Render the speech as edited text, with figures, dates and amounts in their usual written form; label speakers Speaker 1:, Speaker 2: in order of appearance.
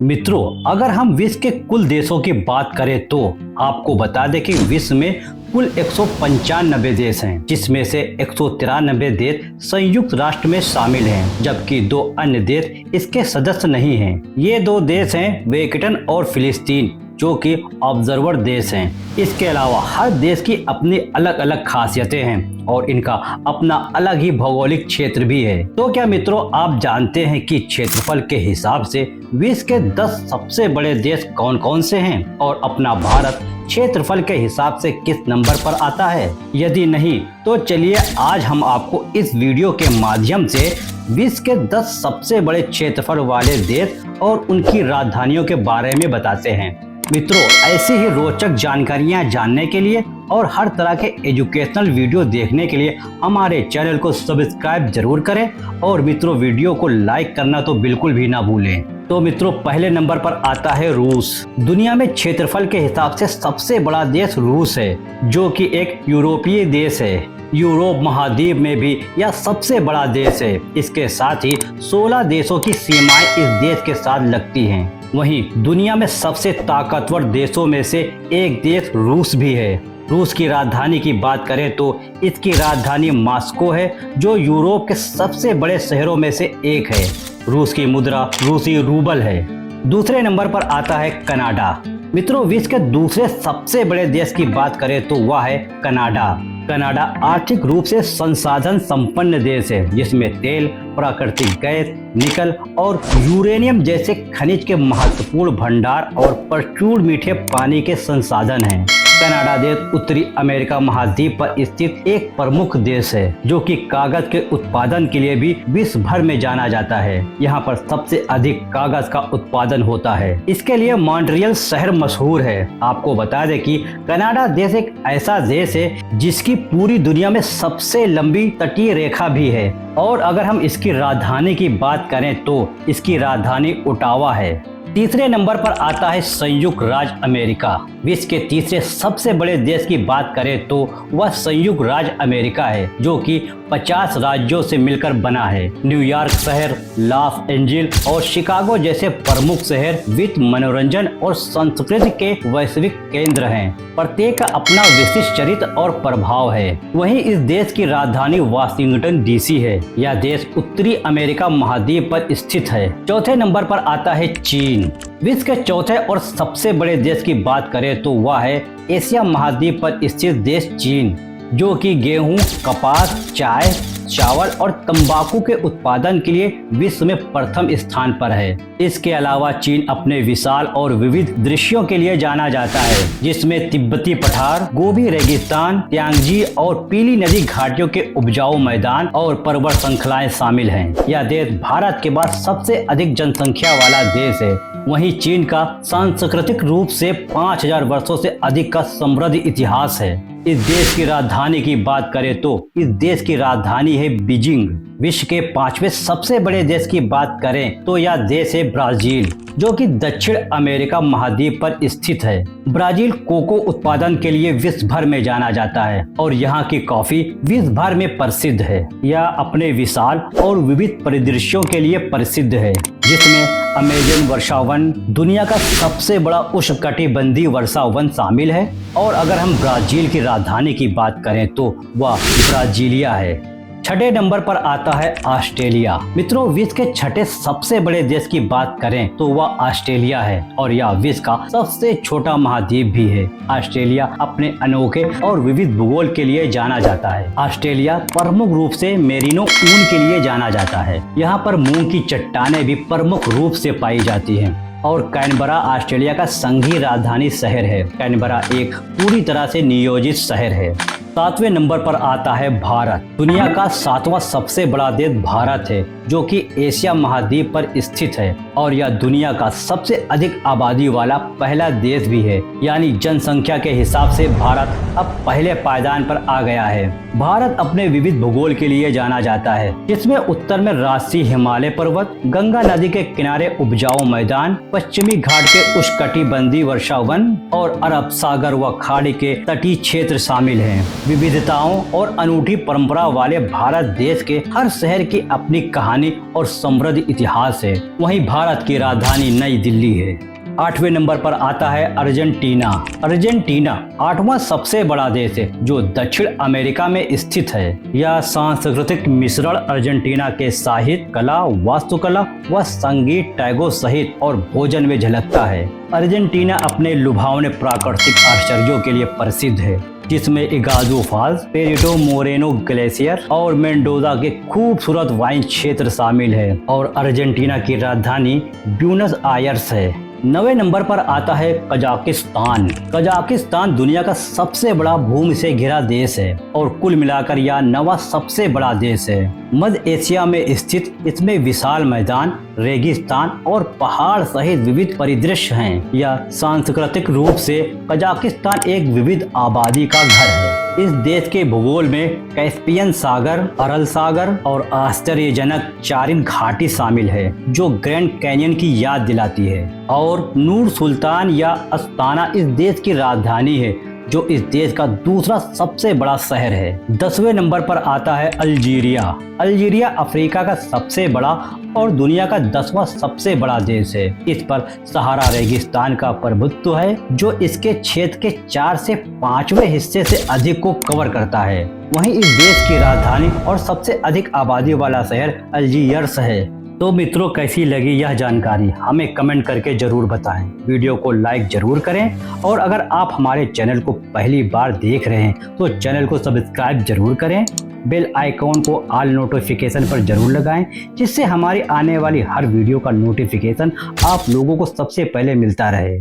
Speaker 1: मित्रों, अगर हम विश्व के कुल देशों की बात करें तो आपको बता दें कि विश्व में कुल 195 देश हैं, जिसमें से 193 देश संयुक्त राष्ट्र में शामिल हैं, जबकि 2 अन्य देश इसके सदस्य नहीं हैं। ये 2 देश हैं वेटिकन और फिलिस्तीन, जो कि ऑब्जर्वर देश हैं। इसके अलावा हर देश की अपनी अलग अलग खासियतें हैं और इनका अपना अलग ही भौगोलिक क्षेत्र भी है। तो क्या मित्रों, आप जानते हैं कि क्षेत्रफल के हिसाब से विश्व के 10 सबसे बड़े देश कौन कौन से हैं और अपना भारत क्षेत्रफल के हिसाब से किस नंबर पर आता है? यदि नहीं तो चलिए आज हम आपको इस वीडियो के माध्यम से विश्व के 10 सबसे बड़े क्षेत्रफल वाले देश और उनकी राजधानियों के बारे में बताते हैं। मित्रों, ऐसी ही रोचक जानकारियां जानने के लिए और हर तरह के एजुकेशनल वीडियो देखने के लिए हमारे चैनल को सब्सक्राइब जरूर करें और मित्रों वीडियो को लाइक करना तो बिल्कुल भी ना भूलें। तो मित्रों, पहले नंबर पर आता है रूस। दुनिया में क्षेत्रफल के हिसाब से सबसे बड़ा देश रूस है, जो कि एक यूरोपीय देश है। यूरोप महाद्वीप में भी यह सबसे बड़ा देश है। इसके साथ ही 16 देशों की सीमाएं इस देश के साथ लगती हैं। वहीं दुनिया में सबसे ताकतवर देशों में से एक देश रूस भी है। रूस की राजधानी की बात करें तो इसकी राजधानी मॉस्को है, जो यूरोप के सबसे बड़े शहरों में से एक है। रूस की मुद्रा रूसी रूबल है। दूसरे नंबर पर आता है कनाडा। मित्रों, विश्व के दूसरे सबसे बड़े देश की बात करें तो वह है कनाडा। कनाडा आर्थिक रूप से संसाधन संपन्न देश है, जिसमें तेल, प्राकृतिक गैस, निकल और यूरेनियम जैसे खनिज के महत्वपूर्ण भंडार और प्रचुर मीठे पानी के संसाधन हैं। कनाडा देश उत्तरी अमेरिका महाद्वीप पर स्थित एक प्रमुख देश है, जो कि कागज के उत्पादन के लिए भी विश्व भर में जाना जाता है। यहाँ पर सबसे अधिक कागज का उत्पादन होता है। इसके लिए मॉन्ट्रियल शहर मशहूर है। आपको बता दें कि कनाडा देश एक ऐसा देश है जिसकी पूरी दुनिया में सबसे लंबी तटीय रेखा भी है। और अगर हम इसकी राजधानी की बात करें तो इसकी राजधानी ओटावा है। तीसरे नंबर पर आता है संयुक्त राज्य अमेरिका। विश्व के तीसरे सबसे बड़े देश की बात करें तो वह संयुक्त राज्य अमेरिका है, जो कि 50 राज्यों से मिलकर बना है। न्यूयॉर्क शहर, लॉस एंजिल्स और शिकागो जैसे प्रमुख शहर वित्त, मनोरंजन और संस्कृति के वैश्विक केंद्र हैं। प्रत्येक का अपना विशिष्ट चरित्र और प्रभाव है। वहीं इस देश की राजधानी वाशिंगटन डीसी है। यह देश उत्तरी अमेरिका महाद्वीप पर स्थित है। चौथे नंबर पर आता है चीन। विश्व के चौथे और सबसे बड़े देश की बात करें तो वह है एशिया महाद्वीप पर स्थित देश चीन, जो कि गेहूं, कपास, चाय, चावल और तंबाकू के उत्पादन के लिए विश्व में प्रथम स्थान पर है। इसके अलावा चीन अपने विशाल और विविध दृश्यों के लिए जाना जाता है, जिसमें तिब्बती पठार, गोबी रेगिस्तान, त्यांगजी और पीली नदी घाटियों के उपजाऊ मैदान और पर्वत श्रृंखलाएं शामिल हैं। यह देश भारत के बाद सबसे अधिक जनसंख्या वाला देश है। वहीं चीन का सांस्कृतिक रूप से 5000 वर्षों से अधिक का समृद्ध इतिहास है। इस देश की राजधानी की बात करें तो इस देश की राजधानी है बीजिंग। विश्व के 5वें सबसे बड़े देश की बात करें तो यह देश है ब्राजील, जो कि दक्षिण अमेरिका महाद्वीप पर स्थित है। ब्राजील कोको उत्पादन के लिए विश्व भर में जाना जाता है और यहाँ की कॉफी विश्व भर में प्रसिद्ध है। यह अपने विशाल और विविध परिदृश्यों के लिए प्रसिद्ध है, जिसमें अमेजन वर्षावन, दुनिया का सबसे बड़ा उष्णकटिबंधीय वर्षावन शामिल है। और अगर हम ब्राजील की राजधानी की बात करें तो वह ब्राजीलिया है। छठे नंबर पर आता है ऑस्ट्रेलिया। मित्रों, विश्व के छठे सबसे बड़े देश की बात करें तो वह ऑस्ट्रेलिया है और यह विश्व का सबसे छोटा महाद्वीप भी है। ऑस्ट्रेलिया अपने अनोखे और विविध भूगोल के लिए जाना जाता है। ऑस्ट्रेलिया प्रमुख रूप से मेरिनो ऊन के लिए जाना जाता है। यहाँ पर मूंग की चट्टानें भी प्रमुख रूप से पाई जाती हैं। और कैनबरा ऑस्ट्रेलिया का संघीय राजधानी शहर है। कैनबरा एक पूरी तरह से नियोजित शहर है। 7वें नंबर पर आता है भारत। दुनिया का 7वां सबसे बड़ा देश भारत है, जो कि एशिया महाद्वीप पर स्थित है और यह दुनिया का सबसे अधिक आबादी वाला पहला देश भी है। यानी जनसंख्या के हिसाब से भारत अब पहले पायदान पर आ गया है। भारत अपने विविध भूगोल के लिए जाना जाता है, जिसमें उत्तर में राजसी हिमालय पर्वत, गंगा नदी के किनारे उपजाऊ मैदान, पश्चिमी घाट के उष्णकटिबंधीय वर्षावन और अरब सागर व खाड़ी के तटीय क्षेत्र शामिल हैं। विविधताओं और अनूठी परंपरा वाले भारत देश के हर शहर की अपनी कहानी और समृद्ध इतिहास है। वहीं भारत की राजधानी नई दिल्ली है। 8वें नंबर पर आता है अर्जेंटीना। अर्जेंटीना 8वां सबसे बड़ा देश है जो दक्षिण अमेरिका में स्थित है। यह सांस्कृतिक मिश्रण अर्जेंटीना के साहित्य, कला, वास्तुकला व संगीत, टैगो सहित और भोजन में झलकता है। अर्जेंटीना अपने लुभावने प्राकृतिक आश्चर्यों के लिए प्रसिद्ध है, जिसमें इगाजू फॉल्स, पेरिटो मोरेनो ग्लेशियर और मेंडोजा के खूबसूरत वाइन क्षेत्र शामिल है। और अर्जेंटीना की राजधानी ब्यूनस आयर्स है। 9वें नंबर पर आता है कजाकिस्तान। कजाकिस्तान दुनिया का सबसे बड़ा भूमि से घिरा देश है और कुल मिलाकर यह 9वां सबसे बड़ा देश है। मध्य एशिया में स्थित इसमें विशाल मैदान, रेगिस्तान और पहाड़ सहित विविध परिदृश्य हैं। यह सांस्कृतिक रूप से कजाकिस्तान एक विविध आबादी का घर है। इस देश के भूगोल में कैस्पियन सागर, अरल सागर और आश्चर्यजनक चारिन घाटी शामिल है जो ग्रैंड कैनियन की याद दिलाती है। और नूर सुल्तान या अस्ताना इस देश की राजधानी है जो इस देश का दूसरा सबसे बड़ा शहर है। 10वें नंबर पर आता है अल्जीरिया। अल्जीरिया अफ्रीका का सबसे बड़ा और दुनिया का 10वां सबसे बड़ा देश है। इस पर सहारा रेगिस्तान का प्रभुत्व है जो इसके क्षेत्र के 4 से 5वें हिस्से से अधिक को कवर करता है। वहीं इस देश की राजधानी और सबसे अधिक आबादी वाला शहर अल्जीयर्स है। तो मित्रों, कैसी लगी यह जानकारी हमें कमेंट करके जरूर बताएं। वीडियो को लाइक जरूर करें और अगर आप हमारे चैनल को पहली बार देख रहे हैं तो चैनल को सब्सक्राइब जरूर करें। बेल आइकॉन को ऑल नोटिफिकेशन पर जरूर लगाएं, जिससे हमारी आने वाली हर वीडियो का नोटिफिकेशन आप लोगों को सबसे पहले मिलता रहे।